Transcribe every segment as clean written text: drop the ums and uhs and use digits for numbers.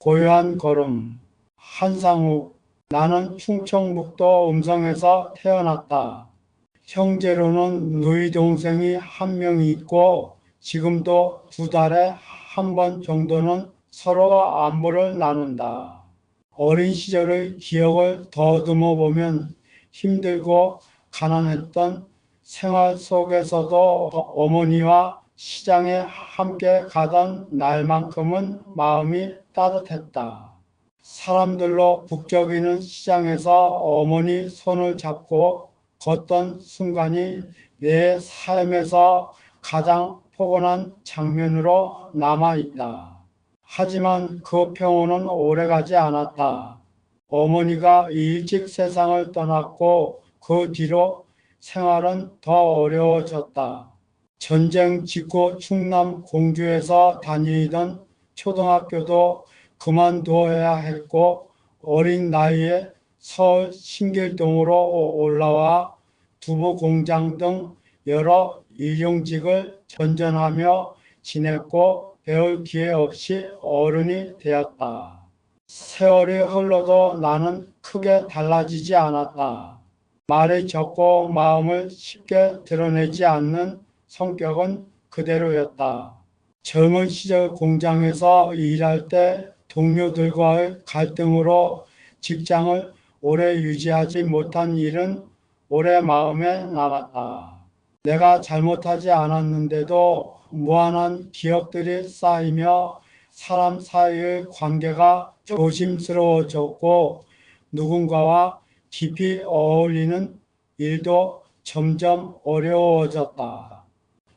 고요한 걸음. 한상욱. 나는 충청북도 음성에서 태어났다. 형제로는 누이 동생이 한 명 있고 지금도 두 달에 한 번 정도는 서로 안부를 나눈다. 어린 시절의 기억을 더듬어 보면 힘들고 가난했던 생활 속에서도 어머니와 시장에 함께 가던 날만큼은 마음이 따뜻했다. 사람들로 북적이는 시장에서 어머니 손을 잡고 걷던 순간이 내 삶에서 가장 포근한 장면으로 남아있다. 하지만 그 평온은 오래가지 않았다. 어머니가 일찍 세상을 떠났고 그 뒤로 생활은 더 어려워졌다. 전쟁 직후 충남 공주에서 다니던 초등학교도 그만두어야 했고 어린 나이에 서울 신길동으로 올라와 두부 공장 등 여러 일용직을 전전하며 지냈고 배울 기회 없이 어른이 되었다. 세월이 흘러도 나는 크게 달라지지 않았다. 말이 적고 마음을 쉽게 드러내지 않는 성격은 그대로였다. 젊은 시절 공장에서 일할 때 동료들과의 갈등으로 직장을 오래 유지하지 못한 일은 오래 마음에 남았다. 내가 잘못하지 않았는데도 무한한 기억들이 쌓이며 사람 사이의 관계가 조심스러워졌고 누군가와 깊이 어울리는 일도 점점 어려워졌다.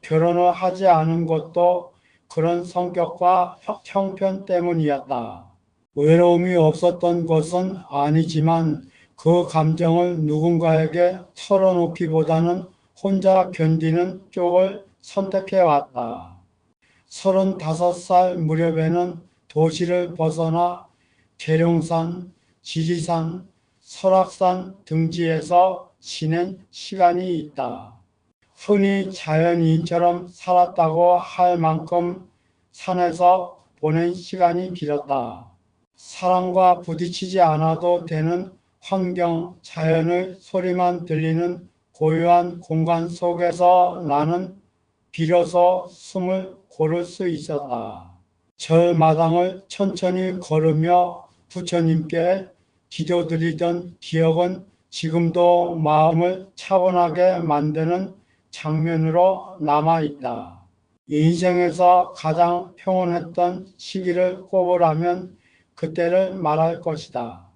결혼을 하지 않은 것도 그런 성격과 형편 때문이었다. 외로움이 없었던 것은 아니지만 그 감정을 누군가에게 털어놓기보다는 혼자 견디는 쪽을 선택해 왔다. 35살 무렵에는 도시를 벗어나 계룡산, 지리산, 설악산 등지에서 지낸 시간이 있다. 흔히 자연인처럼 살았다고 할 만큼 산에서 보낸 시간이 길었다. 사람과 부딪히지 않아도 되는 환경, 자연의 소리만 들리는 고요한 공간 속에서 나는 비로소 숨을 고를 수 있었다. 절마당을 천천히 걸으며 부처님께 기도드리던 기억은 지금도 마음을 차분하게 만드는 장면으로 남아있다. 인생에서 가장 평온했던 시기를 꼽으라면 그때를 말할 것이다.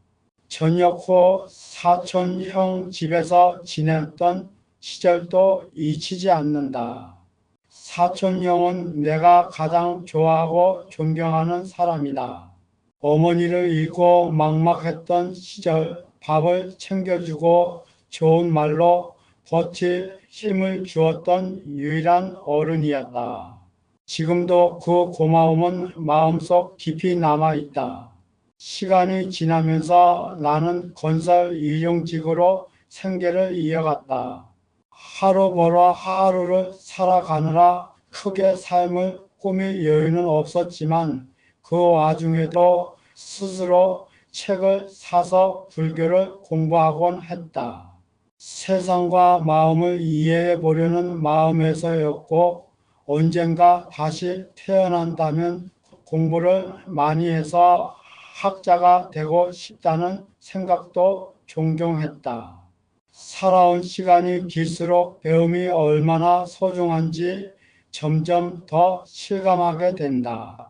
전역 후 사촌 형 집에서 지냈던 시절도 잊히지 않는다. 사촌 형은 내가 가장 좋아하고 존경하는 사람이다. 어머니를 잃고 막막했던 시절 밥을 챙겨주고 좋은 말로 버틸 힘을 주었던 유일한 어른이었다. 지금도 그 고마움은 마음속 깊이 남아있다. 시간이 지나면서 나는 건설 일용직으로 생계를 이어갔다. 하루 벌어 하루를 살아가느라 크게 삶을 꾸밀 여유는 없었지만 그 와중에도 스스로 책을 사서 불교를 공부하곤 했다. 세상과 마음을 이해해 보려는 마음에서였고 언젠가 다시 태어난다면 공부를 많이 해서 학자가 되고 싶다는 생각도 종종 했다. 살아온 시간이 길수록 배움이 얼마나 소중한지 점점 더 실감하게 된다.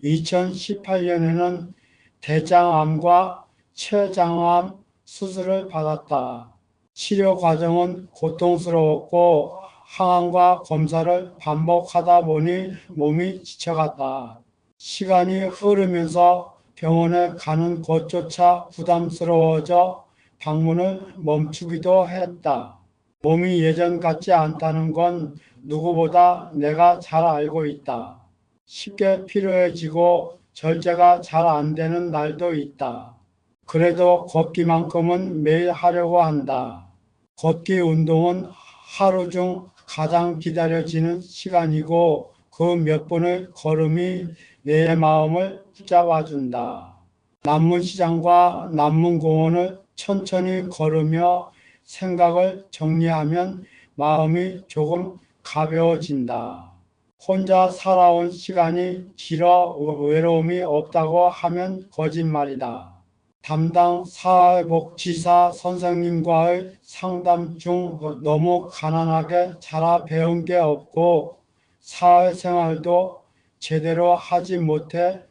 2018년에는 대장암과 췌장암 수술을 받았다. 치료 과정은 고통스러웠고 항암과 검사를 반복하다 보니 몸이 지쳐갔다. 시간이 흐르면서 병원에 가는 것조차 부담스러워져 방문을 멈추기도 했다. 몸이 예전 같지 않다는 건 누구보다 내가 잘 알고 있다. 쉽게 피로해지고 절제가 잘 안 되는 날도 있다. 그래도 걷기만큼은 매일 하려고 한다. 걷기 운동은 하루 중 가장 기다려지는 시간이고 그 몇 분의 걸음이 내 마음을 붙잡아준다. 남문시장과 남문공원을 천천히 걸으며 생각을 정리하면 마음이 조금 가벼워진다. 혼자 살아온 시간이 길어 외로움이 없다고 하면 거짓말이다. 담당 사회복지사 선생님과의 상담 중 너무 가난하게 자라 배운 게 없고 사회생활도 제대로 하지 못해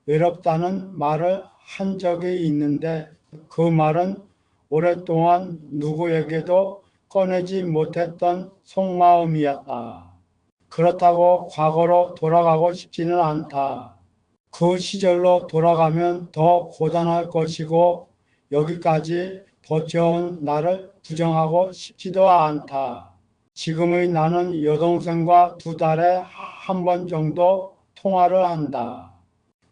외롭다는 말을 한 적이 있는데 그 말은 오랫동안 누구에게도 꺼내지 못했던 속마음이었다. 그렇다고 과거로 돌아가고 싶지는 않다. 그 시절로 돌아가면 더 고단할 것이고 여기까지 버텨온 나를 부정하고 싶지도 않다. 지금의 나는 여동생과 두 달에 한 번 정도 통화를 한다.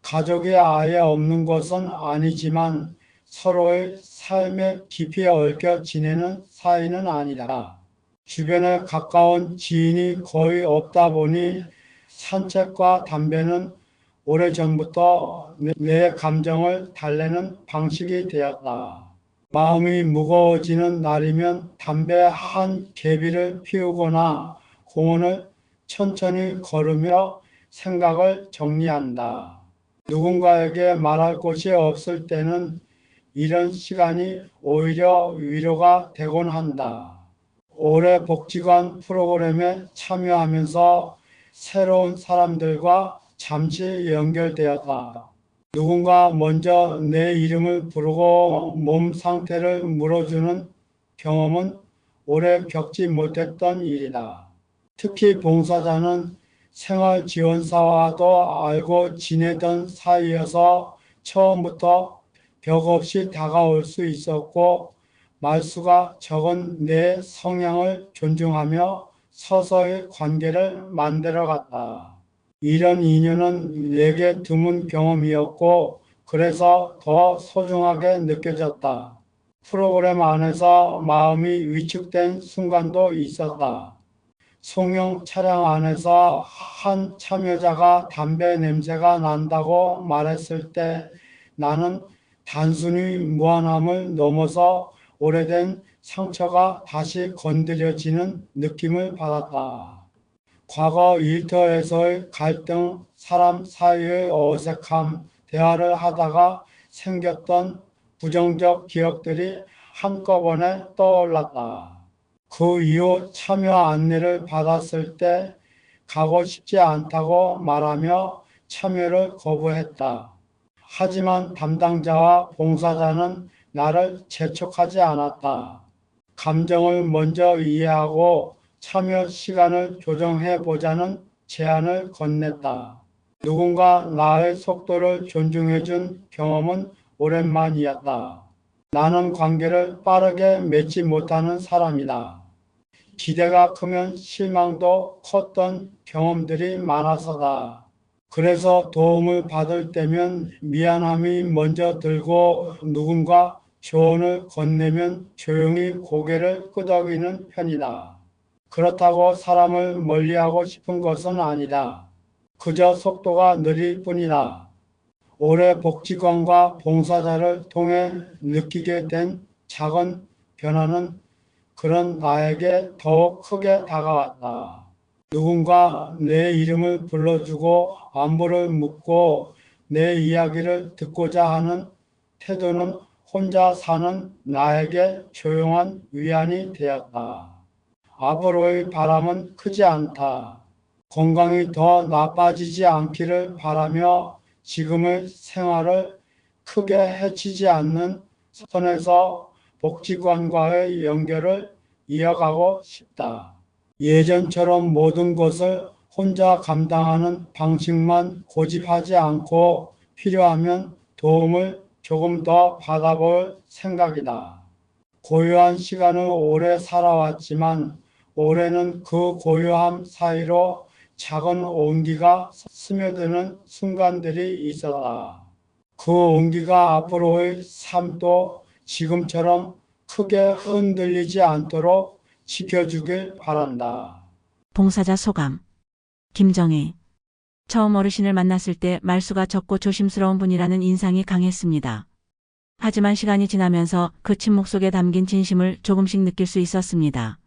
가족이 아예 없는 것은 아니지만 서로의 삶에 깊이 얽혀 지내는 사이는 아니다. 주변에 가까운 지인이 거의 없다 보니 산책과 담배는 오래전부터 내 감정을 달래는 방식이 되었다. 마음이 무거워지는 날이면 담배 한 개비를 피우거나 공원을 천천히 걸으며 생각을 정리한다. 누군가에게 말할 곳이 없을 때는 이런 시간이 오히려 위로가 되곤 한다. 올해 복지관 프로그램에 참여하면서 새로운 사람들과 잠시 연결되었다. 누군가 먼저 내 이름을 부르고 몸 상태를 물어주는 경험은 오래 겪지 못했던 일이다. 특히 봉사자는 생활지원사와도 알고 지내던 사이여서 처음부터 벽 없이 다가올 수 있었고 말수가 적은 내 성향을 존중하며 서서히 관계를 만들어갔다. 이런 인연은 내게 드문 경험이었고 그래서 더 소중하게 느껴졌다. 프로그램 안에서 마음이 위축된 순간도 있었다. 송영 차량 안에서 한 참여자가 담배 냄새가 난다고 말했을 때 나는 단순히 무안함을 넘어서 오래된 상처가 다시 건드려지는 느낌을 받았다. 과거 일터에서의 갈등, 사람 사이의 어색함, 대화를 하다가 생겼던 부정적 기억들이 한꺼번에 떠올랐다. 그 이후 참여 안내를 받았을 때 가고 싶지 않다고 말하며 참여를 거부했다. 하지만 담당자와 봉사자는 나를 재촉하지 않았다. 감정을 먼저 이해하고 참여 시간을 조정해 보자는 제안을 건넸다. 누군가 나의 속도를 존중해 준 경험은 오랜만이었다. 나는 관계를 빠르게 맺지 못하는 사람이다. 기대가 크면 실망도 컸던 경험들이 많아서다. 그래서 도움을 받을 때면 미안함이 먼저 들고 누군가 조언을 건네면 조용히 고개를 끄덕이는 편이다. 그렇다고 사람을 멀리하고 싶은 것은 아니다. 그저 속도가 느릴 뿐이다. 올해 복지관과 봉사자를 통해 느끼게 된 작은 변화는 그런 나에게 더욱 크게 다가왔다. 누군가 내 이름을 불러주고 안부를 묻고 내 이야기를 듣고자 하는 태도는 혼자 사는 나에게 조용한 위안이 되었다. 앞으로의 바람은 크지 않다. 건강이 더 나빠지지 않기를 바라며 지금의 생활을 크게 해치지 않는 선에서 복지관과의 연결을 이어가고 싶다. 예전처럼 모든 것을 혼자 감당하는 방식만 고집하지 않고 필요하면 도움을 조금 더 받아볼 생각이다. 고요한 시간을 오래 살아왔지만 올해는 그 고요함 사이로 작은 온기가 스며드는 순간들이 있었다. 그 온기가 앞으로의 삶도 지금처럼 크게 흔들리지 않도록 지켜주길 바란다. 봉사자 소감. 김정희. 처음 어르신을 만났을 때 말수가 적고 조심스러운 분이라는 인상이 강했습니다. 하지만 시간이 지나면서 그 침묵 속에 담긴 진심을 조금씩 느낄 수 있었습니다.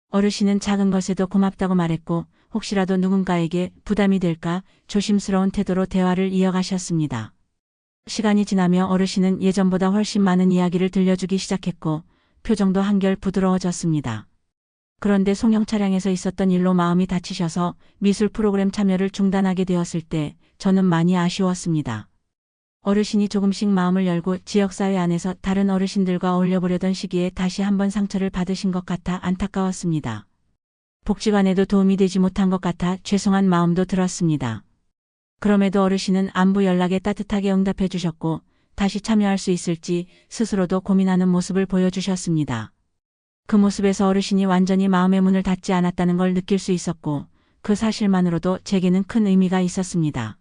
어르신은 작은 것에도 고맙다고 말했고 혹시라도 누군가에게 부담이 될까 조심스러운 태도로 대화를 이어가셨습니다. 시간이 지나며 어르신은 예전보다 훨씬 많은 이야기를 들려주기 시작했고 표정도 한결 부드러워졌습니다. 그런데 송영 차량에서 있었던 일로 마음이 다치셔서 미술 프로그램 참여를 중단하게 되었을 때 저는 많이 아쉬웠습니다. 어르신이 조금씩 마음을 열고 지역사회 안에서 다른 어르신들과 어울려보려던 시기에 다시 한번 상처를 받으신 것 같아 안타까웠습니다. 복지관에도 도움이 되지 못한 것 같아 죄송한 마음도 들었습니다. 그럼에도 어르신은 안부 연락에 따뜻하게 응답해 주셨고 다시 참여할 수 있을지 스스로도 고민하는 모습을 보여주셨습니다. 그 모습에서 어르신이 완전히 마음의 문을 닫지 않았다는 걸 느낄 수 있었고 그 사실만으로도 제게는 큰 의미가 있었습니다.